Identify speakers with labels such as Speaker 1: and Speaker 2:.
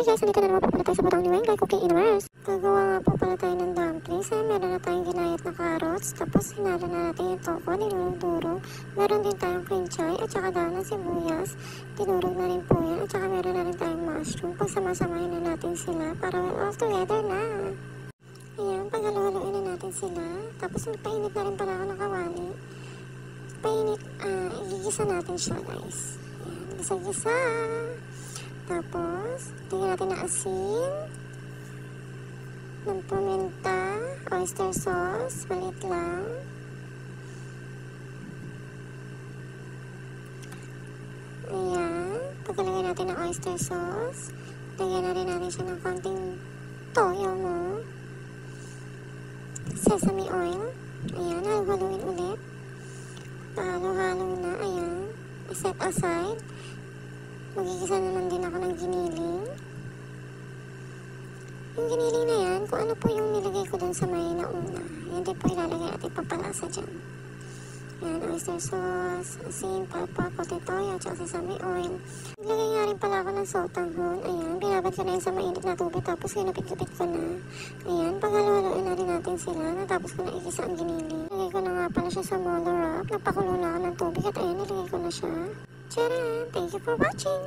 Speaker 1: guys, nandito na naman po pala tayo sa butang ni Weng kay Cooking Universe. Gagawa nga po pala tayo ng dumplings. Meron na tayong ginayat na carrots. Tapos hinalo na natin yung toko, dinurog-durog. Meron din tayong cream chai at saka daw ng sibuyas. Dinurog na rin po yan. At saka meron na rin tayong mushroom. Pagsama-samahin na natin sila para all together na. Ayan, paghalo-haloin na natin sila. Tapos painit na rin pala ako ng kawali. Igigisa natin siya guys. Ayan, gisa-gisa. Tapos, tingnan natin na asin, ng paminta, oyster sauce, maliit lang. Ayan, pagkalagay natin ng oyster sauce, lagyan na rin natin siya ng konting toyo mo, sesame oil. Ayan, halo-haluin ulit. Halo-halo na, ayan, set aside. Magigisa naman din ako ng giniling. Yung giniling na yan, kung ano po yung nilagay ko dun sa may nauna. Yan din po ilalagay at ipapalasa dyan. Yan, oyster sauce, asin, papa, toyo, at sesame oil. Naglagay nga rin pala ako ng sotanghon. Ayan, binabad ko na yun sa mainit na tubig. Tapos kinapit-kapit ko na. Ayan, paghalo-haloin na rin natin sila. Natapos ko na igisa ang giniling. Nilagay ko na nga pala siya sa molar wrap. Napakulo na ako ng tubig at ayan, nilagay ko na siya. Tcharam! Thank you for watching!